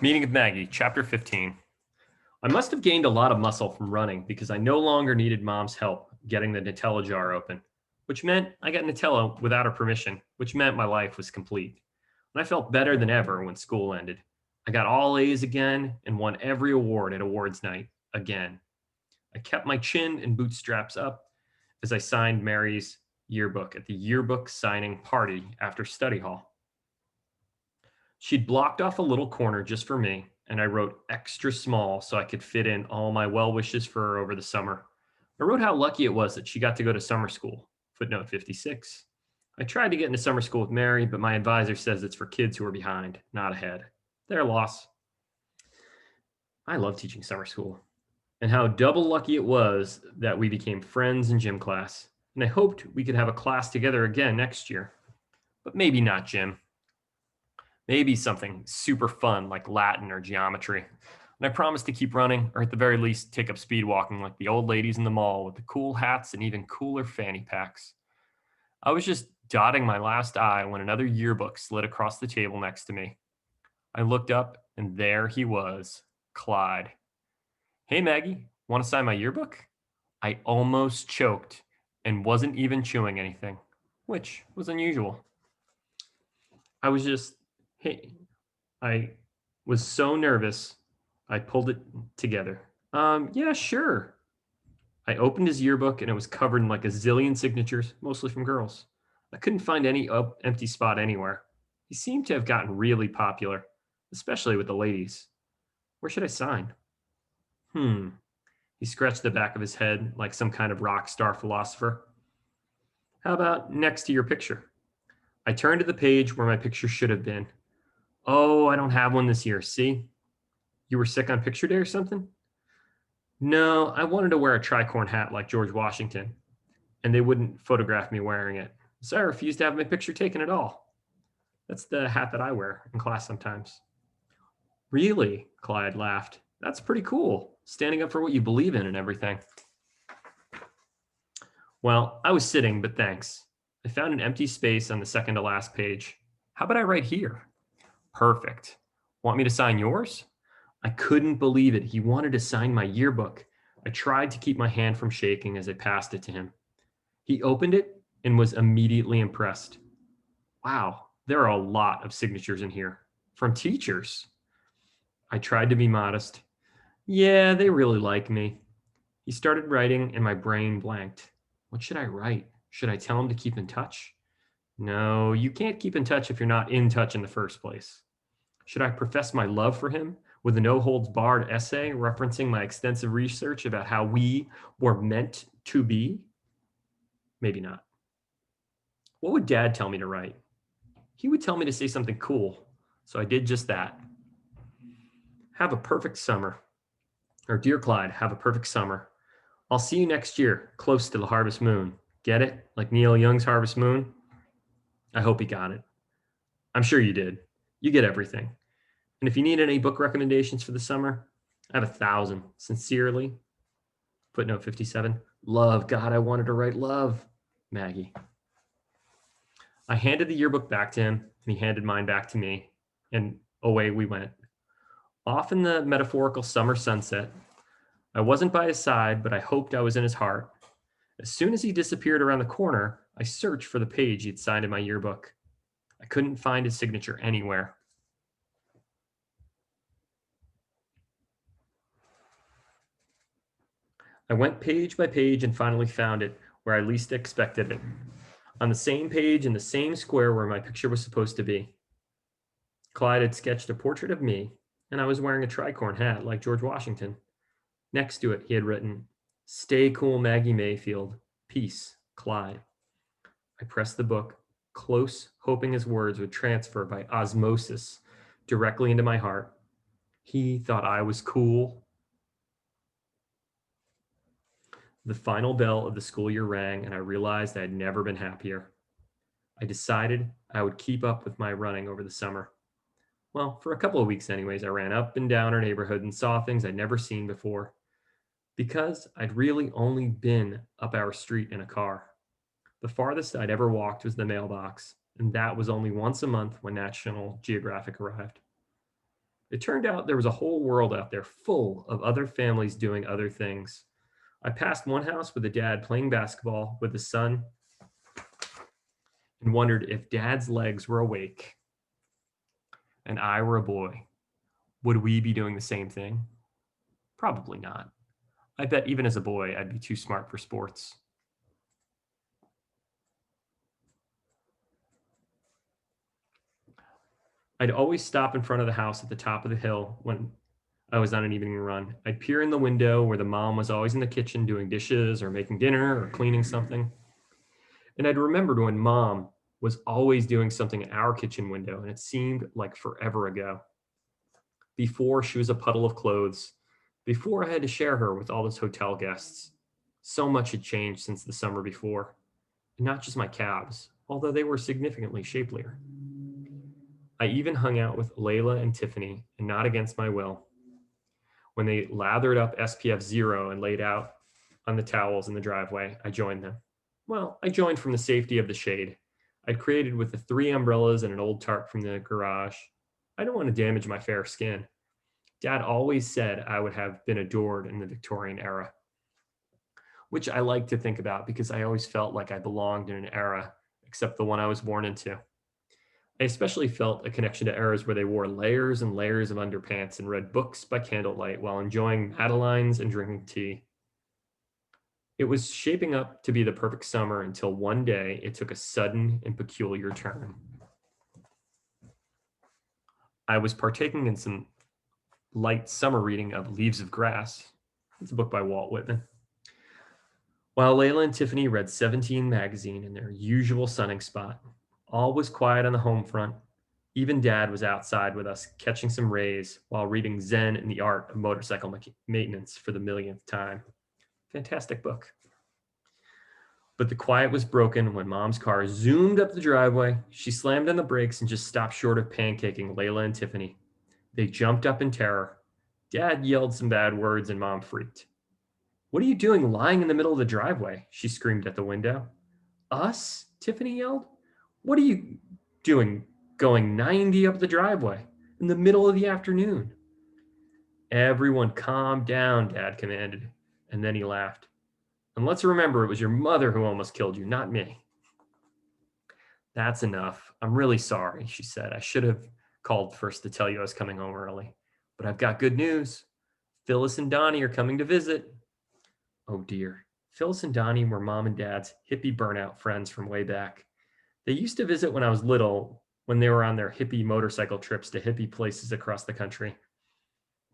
Meeting with Maggie, Chapter 15. I must have gained a lot of muscle from running because I no longer needed mom's help getting the Nutella jar open, which meant I got Nutella without her permission, which meant my life was complete. And I felt better than ever when school ended. I got all A's again and won every award at awards night again. I kept my chin and bootstraps up as I signed Mary's yearbook at the yearbook signing party after study hall. She'd blocked off a little corner just for me, and I wrote extra small so I could fit in all my well wishes for her over the summer. I wrote how lucky it was that she got to go to summer school. Footnote 56. I tried to get into summer school with Mary, but my advisor says it's for kids who are behind, not ahead. Their loss. I love teaching summer school, and how double lucky it was that we became friends in gym class. And I hoped we could have a class together again next year. But maybe not gym. Maybe something super fun like Latin or geometry. And I promised to keep running, or at the very least, take up speed walking like the old ladies in the mall with the cool hats and even cooler fanny packs. I was just dotting my last I when another yearbook slid across the table next to me. I looked up, and there he was, Clyde. Hey, Maggie, want to sign my yearbook? I almost choked and wasn't even chewing anything, which was unusual. I was just, hey, I was so nervous, I pulled it together. Yeah, sure. I opened his yearbook and it was covered in like a zillion signatures, mostly from girls. I couldn't find any empty spot anywhere. He seemed to have gotten really popular, especially with the ladies. Where should I sign? Hmm. He scratched the back of his head like some kind of rock star philosopher. How about next to your picture? I turned to the page where my picture should have been. Oh, I don't have one this year. See? You were sick on picture day or something? No, I wanted to wear a tricorn hat like George Washington, and they wouldn't photograph me wearing it. So I refused to have my picture taken at all. That's the hat that I wear in class sometimes. Really? Clyde laughed. That's pretty cool. Standing up for what you believe in and everything. Well, I was sitting, but thanks. I found an empty space on the second to last page. How about I write here? Perfect. Want me to sign yours? I couldn't believe it. He wanted to sign my yearbook. I tried to keep my hand from shaking as I passed it to him. He opened it and was immediately impressed. Wow, there are a lot of signatures in here from teachers. I tried to be modest. Yeah, they really like me. He started writing and my brain blanked. What should I write? Should I tell him to keep in touch? No, you can't keep in touch if you're not in touch in the first place. Should I profess my love for him with a no holds barred essay referencing my extensive research about how we were meant to be? Maybe not. What would dad tell me to write? He would tell me to say something cool. So I did just that. Have a perfect summer. Or, dear Clyde, have a perfect summer. I'll see you next year, close to the harvest moon. Get it? Like Neil Young's Harvest Moon? I hope he got it. I'm sure you did. You get everything. And if you need any book recommendations for the summer, I have 1,000. Sincerely, footnote 57. Love. God, I wanted to write love. Maggie. I handed the yearbook back to him, and he handed mine back to me, and away we went. Off in the metaphorical summer sunset, I wasn't by his side, but I hoped I was in his heart. As soon as he disappeared around the corner, I searched for the page he'd signed in my yearbook. I couldn't find his signature anywhere. I went page by page and finally found it where I least expected it. On the same page in the same square where my picture was supposed to be. Clyde had sketched a portrait of me, and I was wearing a tricorn hat like George Washington. Next to it, he had written, Stay cool, Maggie Mayfield. Peace, Clyde. I pressed the book, close, hoping his words would transfer by osmosis directly into my heart. He thought I was cool. The final bell of the school year rang, and I realized I had never been happier. I decided I would keep up with my running over the summer. Well, for a couple of weeks, anyways, I ran up and down our neighborhood and saw things I'd never seen before because I'd really only been up our street in a car. The farthest I'd ever walked was the mailbox, and that was only once a month when National Geographic arrived. It turned out there was a whole world out there full of other families doing other things. I passed one house with a dad playing basketball with his son and wondered if dad's legs were awake and I were a boy, would we be doing the same thing? Probably not. I bet even as a boy, I'd be too smart for sports. I'd always stop in front of the house at the top of the hill when I was on an evening run. I'd peer in the window where the mom was always in the kitchen doing dishes or making dinner or cleaning something. And I'd remembered when mom was always doing something at our kitchen window, and it seemed like forever ago. Before she was a puddle of clothes, before I had to share her with all those hotel guests. So much had changed since the summer before, and not just my calves, although they were significantly shapelier. I even hung out with Layla and Tiffany, and not against my will. When they lathered up SPF Zero and laid out on the towels in the driveway, I joined them. Well, I joined from the safety of the shade. I'd created with the 3 umbrellas and an old tarp from the garage. I don't want to damage my fair skin. Dad always said I would have been adored in the Victorian era, which I like to think about because I always felt like I belonged in an era except the one I was born into. I especially felt a connection to eras where they wore layers and layers of underpants and read books by candlelight while enjoying Madeleines and drinking tea. It was shaping up to be the perfect summer until one day it took a sudden and peculiar turn. I was partaking in some light summer reading of Leaves of Grass. It's a book by Walt Whitman. While Layla and Tiffany read 17 magazine in their usual sunning spot, all was quiet on the home front. Even Dad was outside with us, catching some rays while reading Zen and the Art of Motorcycle Maintenance for the millionth time. Fantastic book. But the quiet was broken when Mom's car zoomed up the driveway. She slammed on the brakes and just stopped short of pancaking Layla and Tiffany. They jumped up in terror. Dad yelled some bad words and Mom freaked. "What are you doing lying in the middle of the driveway?" she screamed at the window. "Us?" Tiffany yelled. "What are you doing going 90 up the driveway in the middle of the afternoon?" "Everyone calm down," Dad commanded, and then he laughed. "And let's remember it was your mother who almost killed you, not me." "That's enough. I'm really sorry," she said. "I should have called first to tell you I was coming home early. But I've got good news. Phyllis and Donnie are coming to visit." Oh dear. Phyllis and Donnie were Mom and Dad's hippie burnout friends from way back. They used to visit when I was little, when they were on their hippie motorcycle trips to hippie places across the country.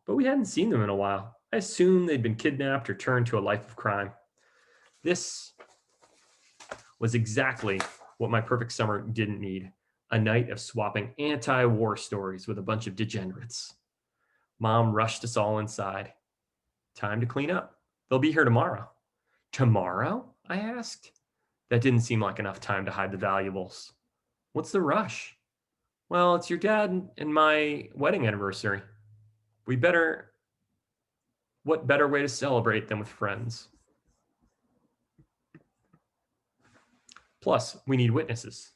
But we hadn't seen them in a while. I assumed they'd been kidnapped or turned to a life of crime. This was exactly what my perfect summer didn't need: a night of swapping anti-war stories with a bunch of degenerates. Mom rushed us all inside. "Time to clean up. They'll be here tomorrow." "Tomorrow?" I asked. That didn't seem like enough time to hide the valuables. "What's the rush?" "Well, it's your dad and my wedding anniversary. We better, what better way to celebrate than with friends? Plus, we need witnesses."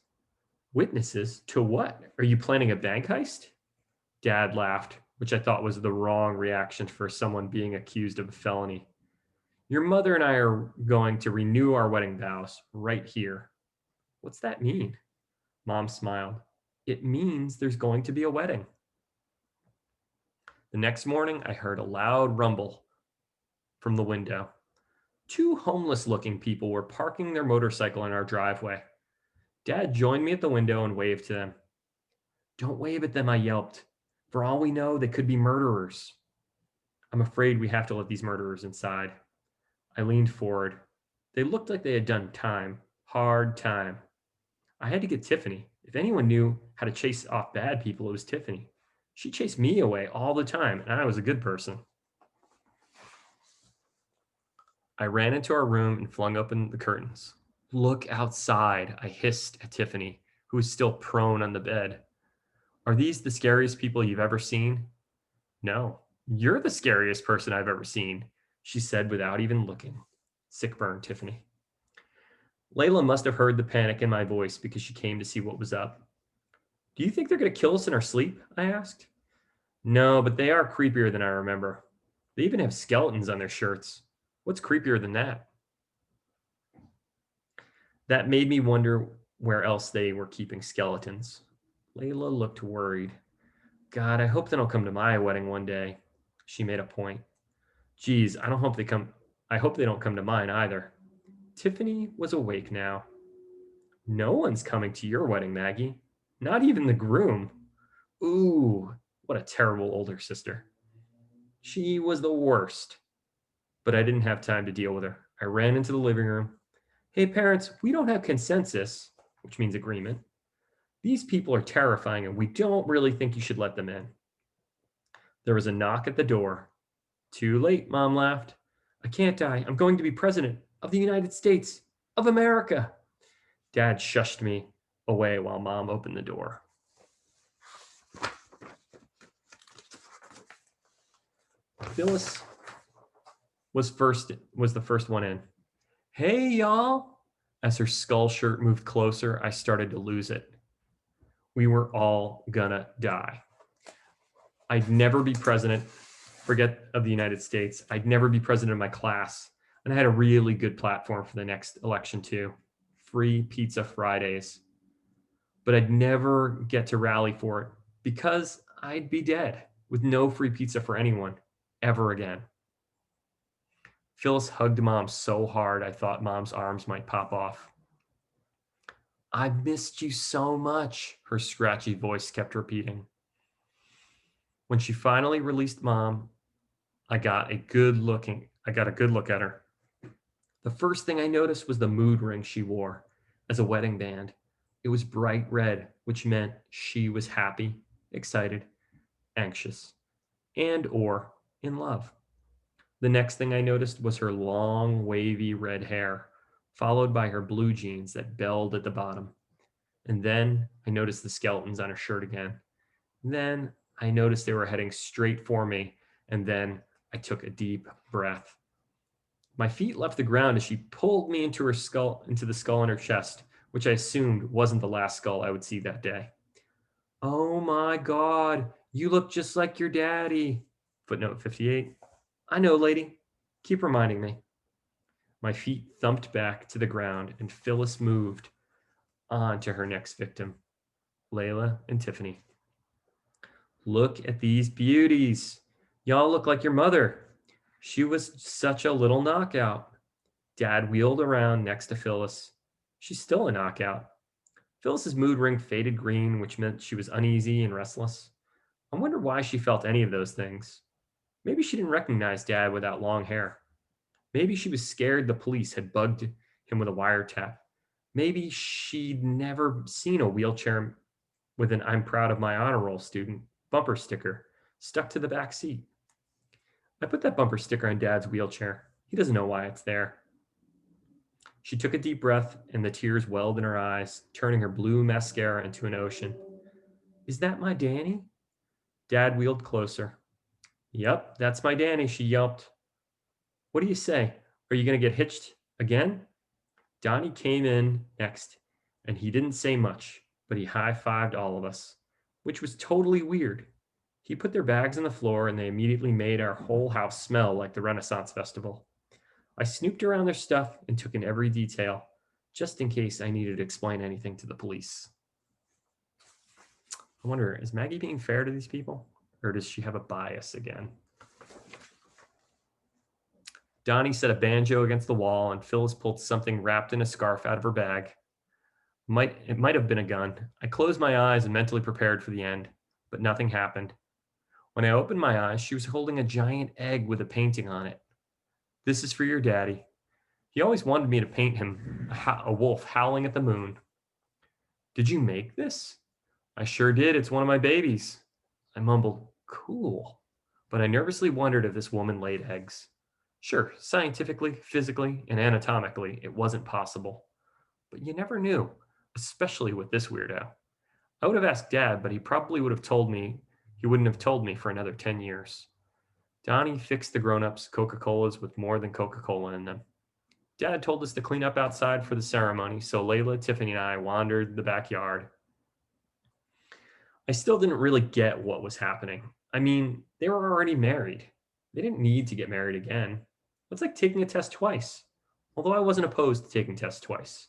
"Witnesses? To what? Are you planning a bank heist?" Dad laughed, which I thought was the wrong reaction for someone being accused of a felony. "Your mother and I are going to renew our wedding vows right here." "What's that mean?" Mom smiled. "It means there's going to be a wedding." The next morning, I heard a loud rumble from the window. 2 homeless-looking people were parking their motorcycle in our driveway. Dad joined me at the window and waved to them. "Don't wave at them," I yelped. "For all we know, they could be murderers." "I'm afraid we have to let these murderers inside." I leaned forward. They looked like they had done time, hard time. I had to get Tiffany. If anyone knew how to chase off bad people, it was Tiffany. She chased me away all the time, and I was a good person. I ran into our room and flung open the curtains. "Look outside," I hissed at Tiffany, who was still prone on the bed. "Are these the scariest people you've ever seen?" "No, you're the scariest person I've ever seen," she said without even looking. Sick burn, Tiffany. Layla must have heard the panic in my voice because she came to see what was up. "Do you think they're going to kill us in our sleep?" I asked. No, but they are creepier than I remember. They even have skeletons on their shirts. What's creepier than that? That made me wonder where else they were keeping skeletons. Layla looked worried. God, I hope they don't come to my wedding one day. She made a point. Geez, I don't hope they come. I hope they don't come to mine either. Tiffany was awake now. No one's coming to your wedding, Maggie. Not even the groom. Ooh, what a terrible older sister. She was the worst. But I didn't have time to deal with her. I ran into the living room. Hey, parents, we don't have consensus, which means agreement. These people are terrifying and we don't really think you should let them in. There was a knock at the door. Too late, Mom laughed. I can't die. I'm going to be president of the United States of America. Dad shushed me away while Mom opened the door. Phyllis was the first one in. Hey, y'all. As her skull shirt moved closer, I started to lose it. We were all gonna die. I'd never be president, forget of the United States. I'd never be president of my class. And I had a really good platform for the next election too. Free pizza Fridays. But I'd never get to rally for it because I'd be dead with no free pizza for anyone ever again. Phyllis hugged Mom so hard I thought Mom's arms might pop off. I missed you so much, her scratchy voice kept repeating. When she finally released Mom, I got a good look at her. The first thing I noticed was the mood ring she wore as a wedding band. It was bright red, which meant she was happy, excited, anxious, and or in love. The next thing I noticed was her long, wavy red hair, followed by her blue jeans that belled at the bottom. And then I noticed the skeletons on her shirt again. Then I noticed they were heading straight for me, and then I took a deep breath. My feet left the ground as she pulled me into the skull in her chest, which I assumed wasn't the last skull I would see that day. Oh my God, you look just like your daddy. Footnote 58. I know, lady. Keep reminding me. My feet thumped back to the ground, and Phyllis moved on to her next victim, Layla and Tiffany. Look at these beauties. Y'all look like your mother. She was such a little knockout. Dad wheeled around next to Phyllis. She's still a knockout. Phyllis's mood ring faded green, which meant she was uneasy and restless. I wonder why she felt any of those things. Maybe she didn't recognize Dad without long hair. Maybe she was scared the police had bugged him with a wiretap. Maybe she'd never seen a wheelchair with an I'm proud of my honor roll student bumper sticker stuck to the back seat. I put that bumper sticker on Dad's wheelchair. He doesn't know why it's there. She took a deep breath and the tears welled in her eyes, turning her blue mascara into an ocean. Is that my Danny? Dad wheeled closer. Yep, that's my Danny, she yelped. What do you say? Are you going to get hitched again? Donnie came in next, and he didn't say much, but he high-fived all of us, which was totally weird. He put their bags on the floor, and they immediately made our whole house smell like the Renaissance Festival. I snooped around their stuff and took in every detail, just in case I needed to explain anything to the police. I wonder, is Maggie being fair to these people, or does she have a bias again? Donnie set a banjo against the wall, and Phyllis pulled something wrapped in a scarf out of her bag. It might have been a gun. I closed my eyes and mentally prepared for the end, but nothing happened. When I opened my eyes, she was holding a giant egg with a painting on it. This is for your daddy. He always wanted me to paint him a wolf howling at the moon. Did you make this? I sure did. It's one of my babies. I mumbled, cool. But I nervously wondered if this woman laid eggs. Sure, scientifically, physically, and anatomically, it wasn't possible. But you never knew, especially with this weirdo. I would have asked Dad, but he probably would have told me he wouldn't have told me for another 10 years. Donnie fixed the grown-ups Coca-Colas with more than Coca-Cola in them. Dad told us to clean up outside for the ceremony, so Layla, Tiffany, and I wandered the backyard. I still didn't really get what was happening. I mean, they were already married. They didn't need to get married again. It's like taking a test twice, although I wasn't opposed to taking tests twice.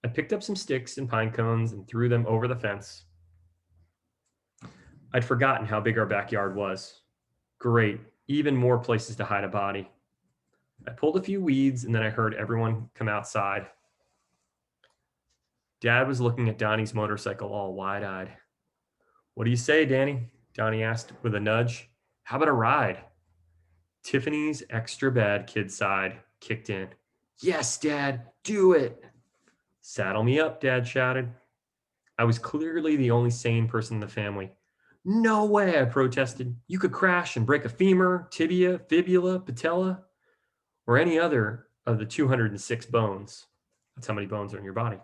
I picked up some sticks and pine cones and threw them over the fence. I'd forgotten how big our backyard was. Great, even more places to hide a body. I pulled a few weeds and then I heard everyone come outside. Dad was looking at Donnie's motorcycle all wide eyed. What do you say, Danny? Donnie asked with a nudge. How about a ride? Tiffany's extra bad kid side kicked in. Yes, Dad, do it. Saddle me up, Dad shouted. I was clearly the only sane person in the family. No way, I protested. You could crash and break a femur, tibia, fibula, patella, or any other of the 206 bones. That's how many bones are in your body.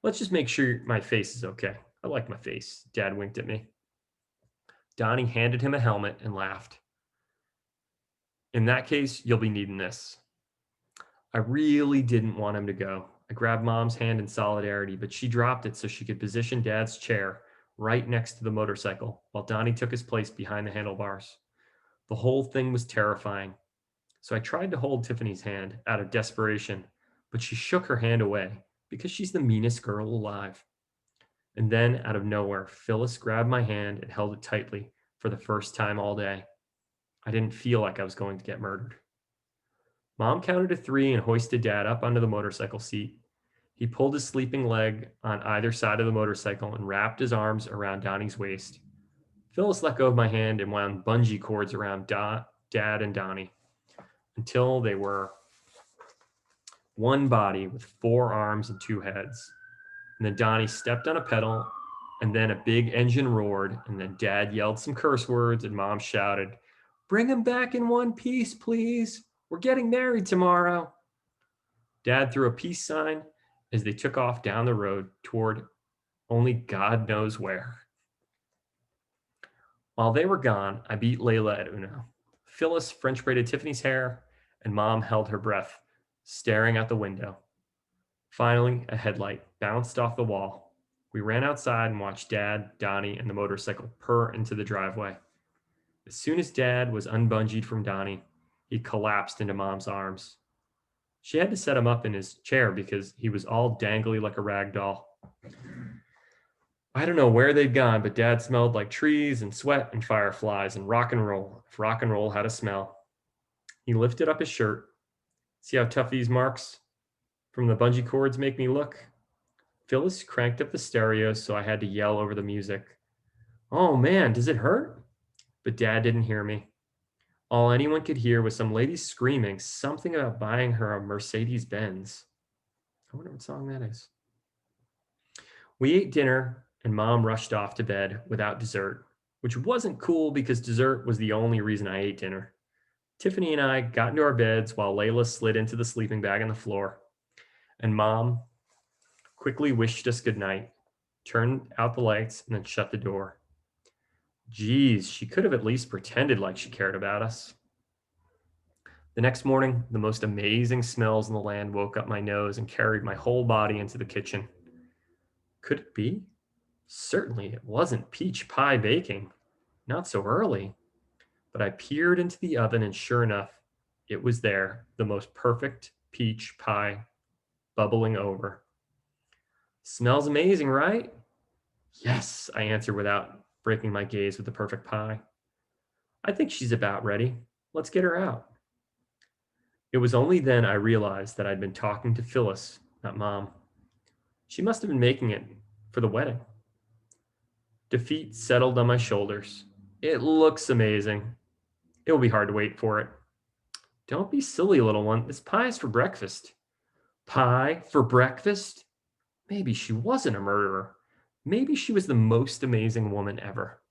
Let's just make sure my face is okay. I like my face. Dad winked at me. Donnie handed him a helmet and laughed. In that case, you'll be needing this. I really didn't want him to go. I grabbed Mom's hand in solidarity, but she dropped it so she could position Dad's chair right next to the motorcycle while Donnie took his place behind the handlebars. The whole thing was terrifying. So I tried to hold Tiffany's hand out of desperation, but she shook her hand away because she's the meanest girl alive. And then, out of nowhere, Phyllis grabbed my hand and held it tightly for the first time all day. I didn't feel like I was going to get murdered. Mom counted to 3 and hoisted Dad up onto the motorcycle seat. He pulled his sleeping leg on either side of the motorcycle and wrapped his arms around Donnie's waist. Phyllis let go of my hand and wound bungee cords around Dad and Donnie until they were one body with 4 arms and 2 heads. And then Donnie stepped on a pedal, and then a big engine roared, and then Dad yelled some curse words, and Mom shouted, "Bring him back in one piece, please. We're getting married tomorrow." Dad threw a peace sign as they took off down the road toward only God knows where. While they were gone, I beat Layla at Uno. Phyllis French braided Tiffany's hair, and Mom held her breath, staring out the window. Finally, a headlight bounced off the wall. We ran outside and watched Dad, Donnie, and the motorcycle purr into the driveway. As soon as Dad was unbungeed from Donnie, he collapsed into Mom's arms. She had to set him up in his chair because he was all dangly like a rag doll. I don't know where they'd gone, but Dad smelled like trees and sweat and fireflies and rock and roll, if rock and roll had a smell. He lifted up his shirt. See how tough these marks from the bungee cords make me look? Phyllis cranked up the stereo, so I had to yell over the music. Oh man, does it hurt? But Dad didn't hear me. All anyone could hear was some lady screaming something about buying her a Mercedes Benz. I wonder what song that is. We ate dinner, and Mom rushed off to bed without dessert, which wasn't cool because dessert was the only reason I ate dinner. Tiffany and I got into our beds while Layla slid into the sleeping bag on the floor. And Mom quickly wished us goodnight, turned out the lights, and then shut the door. Geez, she could have at least pretended like she cared about us. The next morning, the most amazing smells in the land woke up my nose and carried my whole body into the kitchen. Could it be? Certainly it wasn't peach pie baking. Not so early. But I peered into the oven and sure enough, it was there, the most perfect peach pie bubbling over. Smells amazing, right? Yes, I answered without breaking my gaze with the perfect pie. I think she's about ready. Let's get her out. It was only then I realized that I'd been talking to Phyllis, not Mom. She must have been making it for the wedding. Defeat settled on my shoulders. It looks amazing. It will be hard to wait for it. Don't be silly, little one. This pie is for breakfast. Pie for breakfast? Maybe she wasn't a murderer. Maybe she was the most amazing woman ever.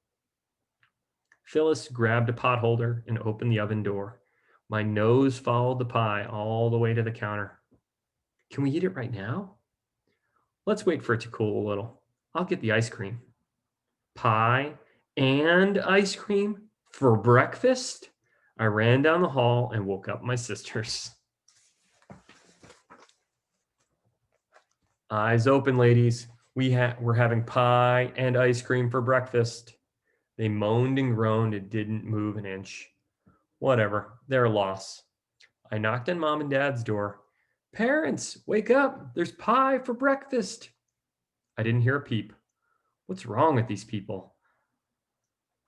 Phyllis grabbed a potholder and opened the oven door. My nose followed the pie all the way to the counter. Can we eat it right now? Let's wait for it to cool a little. I'll get the ice cream. Pie and ice cream for breakfast? I ran down the hall and woke up my sisters. Eyes open, ladies. We're having pie and ice cream for breakfast. They moaned and groaned and didn't move an inch. Whatever, their loss. I knocked on Mom and Dad's door. Parents, wake up! There's pie for breakfast! I didn't hear a peep. What's wrong with these people?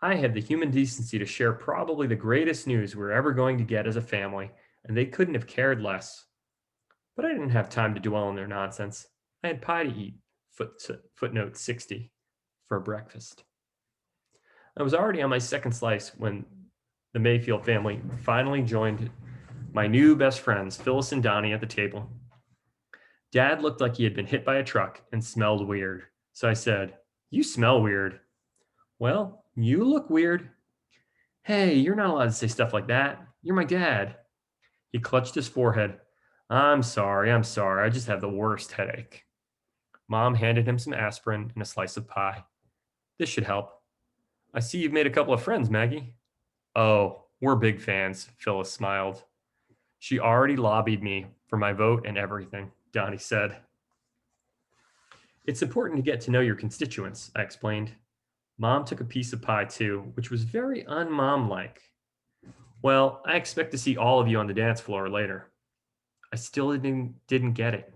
I had the human decency to share probably the greatest news we were ever going to get as a family, and they couldn't have cared less. But I didn't have time to dwell on their nonsense. I had pie to eat, footnote 60, for breakfast. I was already on my second slice when the Mayfield family finally joined my new best friends, Phyllis and Donnie, at the table. Dad looked like he had been hit by a truck and smelled weird. So I said, "You smell weird." "Well, you look weird." "Hey, you're not allowed to say stuff like that. You're my dad." He clutched his forehead. I'm sorry. I just have the worst headache." Mom handed him some aspirin and a slice of pie. "This should help. I see you've made a couple of friends, Maggie." "Oh, we're big fans," Phyllis smiled. "She already lobbied me for my vote and everything," Donnie said. "It's important to get to know your constituents," I explained. Mom took a piece of pie too, which was very un-mom-like. "Well, I expect to see all of you on the dance floor later." I still didn't get it.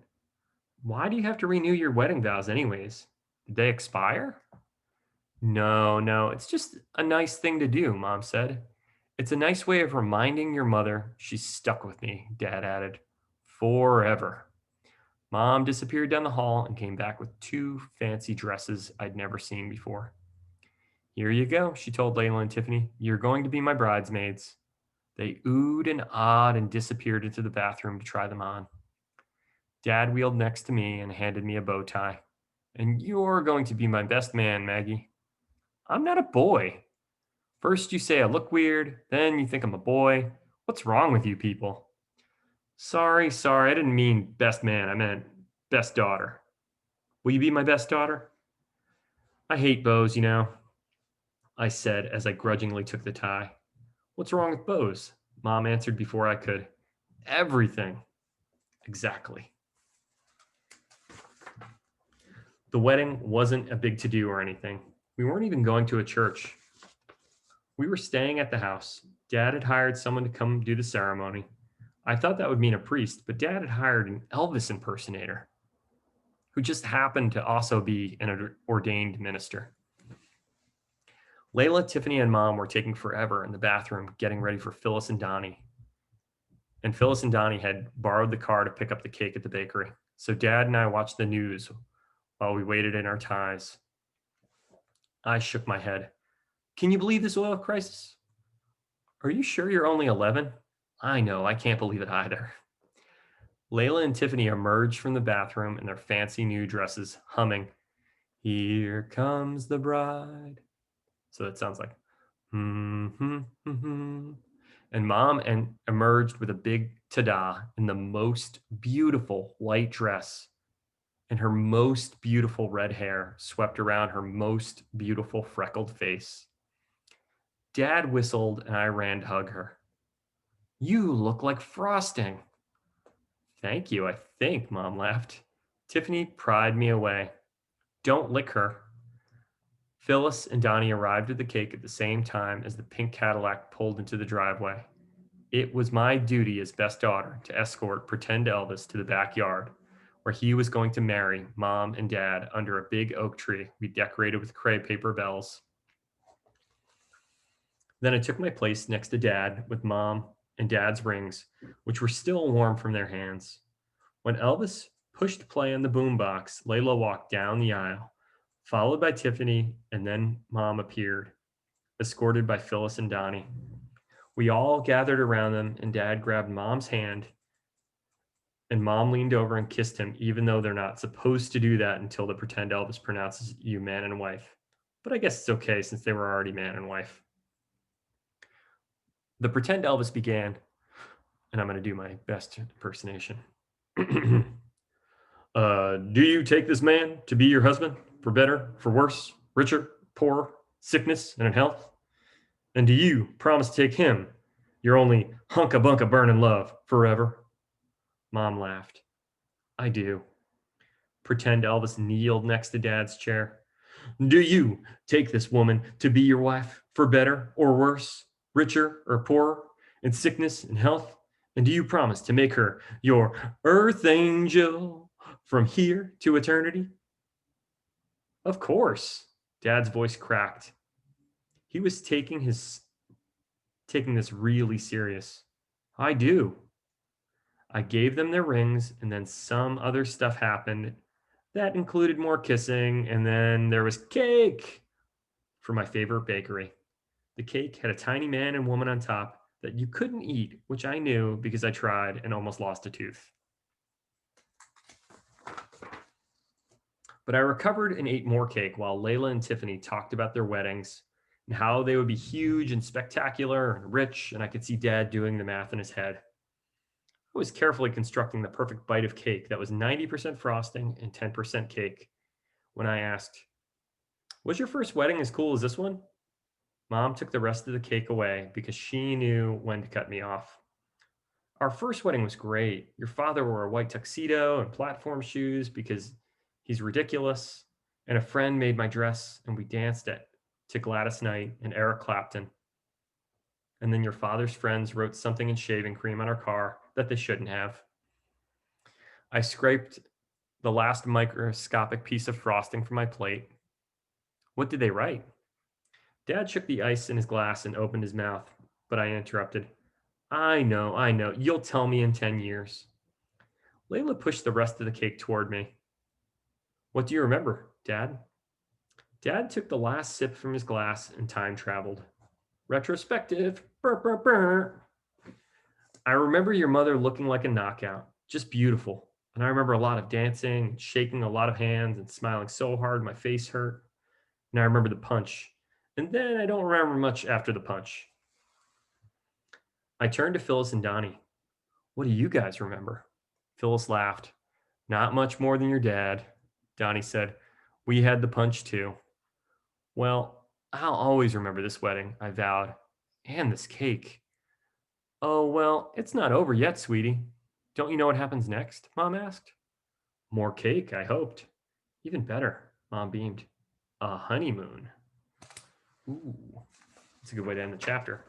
Why do you have to renew your wedding vows anyways? Did they expire? No, no, it's just a nice thing to do, Mom said. "It's a nice way of reminding your mother she's stuck with me," Dad added. "Forever." Mom disappeared down the hall and came back with two fancy dresses I'd never seen before. "Here you go," she told Layla and Tiffany. "You're going to be my bridesmaids." They oohed and awed and disappeared into the bathroom to try them on. Dad wheeled next to me and handed me a bow tie. "And you're going to be my best man, Maggie." "I'm not a boy." "First you say I look weird, then you think I'm a boy. What's wrong with you people?" Sorry, I didn't mean best man. I meant best daughter." "Will you be my best daughter?" "I hate bows, I said as I grudgingly took the tie. "What's wrong with bows?" Mom answered before I could. "Everything." Exactly. The wedding wasn't a big to-do or anything. We weren't even going to a church. We were staying at the house. Dad had hired someone to come do the ceremony. I thought that would mean a priest, but Dad had hired an Elvis impersonator who just happened to also be an ordained minister. Layla, Tiffany, and Mom were taking forever in the bathroom getting ready for Phyllis and Donnie. And Phyllis and Donnie had borrowed the car to pick up the cake at the bakery. So Dad and I watched the news while we waited in our ties. I shook my head. "Can you believe this oil crisis?" "Are you sure you're only 11? "I know, I can't believe it either." Layla and Tiffany emerged from the bathroom in their fancy new dresses, humming, "Here comes the bride." So it sounds like, and Mom emerged with a big ta-da in the most beautiful white dress, and her most beautiful red hair swept around her most beautiful freckled face. Dad whistled and I ran to hug her. "You look like frosting." "Thank you, I think," Mom laughed. Tiffany pried me away. "Don't lick her." Phyllis and Donnie arrived with the cake at the same time as the pink Cadillac pulled into the driveway. It was my duty as best daughter to escort pretend Elvis to the backyard, where he was going to marry Mom and Dad under a big oak tree we decorated with crepe paper bells. Then I took my place next to Dad with Mom and Dad's rings, which were still warm from their hands. When Elvis pushed play on the boombox, Layla walked down the aisle, followed by Tiffany, and then Mom appeared, escorted by Phyllis and Donnie. We all gathered around them, and Dad grabbed Mom's hand, and Mom leaned over and kissed him, even though they're not supposed to do that until the pretend Elvis pronounces you man and wife. But I guess it's okay since they were already man and wife. The pretend Elvis began, and I'm going to do my best impersonation. Do you take this man to be your husband, for better, for worse, richer, poorer, sickness, and in health? And do you promise to take him, your only hunka-bunka burning love, forever?" Mom laughed. "I do." Pretend Elvis kneeled next to Dad's chair. Do you take this woman to be your wife for better or worse, richer or poorer, in sickness and health? And do you promise to make her your earth angel from here to eternity? Of course. Dad's voice cracked. He was taking this really serious. I do. I gave them their rings, and then some other stuff happened that included more kissing, and then there was cake for my favorite bakery. The cake had a tiny man and woman on top that you couldn't eat, which I knew because I tried and almost lost a tooth. But I recovered and ate more cake while Layla and Tiffany talked about their weddings and how they would be huge and spectacular and rich, and I could see Dad doing the math in his head. I was carefully constructing the perfect bite of cake that was 90% frosting and 10% cake when I asked, "Was your first wedding as cool as this one?" Mom took the rest of the cake away because she knew when to cut me off. Our first wedding was great. Your father wore a white tuxedo and platform shoes because he's ridiculous. And a friend made my dress, and we danced it to Gladys Knight and Eric Clapton. And then your father's friends wrote something in shaving cream on our car that they shouldn't have. I scraped the last microscopic piece of frosting from my plate. What did they write? Dad shook the ice in his glass and opened his mouth, but I interrupted. I know. You'll tell me in 10 years. Layla pushed the rest of the cake toward me. What do you remember, Dad? Dad took the last sip from his glass and time traveled. Retrospective. Brr, brr, brr. I remember your mother looking like a knockout, just beautiful. And I remember a lot of dancing, shaking a lot of hands, and smiling so hard my face hurt. And I remember the punch. And then I don't remember much after the punch. I turned to Phyllis and Donnie. What do you guys remember? Phyllis laughed. Not much more than your dad. Donnie said, We had the punch too. Well, I'll always remember this wedding, I vowed. And this cake. Oh, well, it's not over yet, sweetie. Don't you know what happens next? Mom asked. More cake, I hoped. Even better, Mom beamed. A honeymoon. Ooh, that's a good way to end the chapter.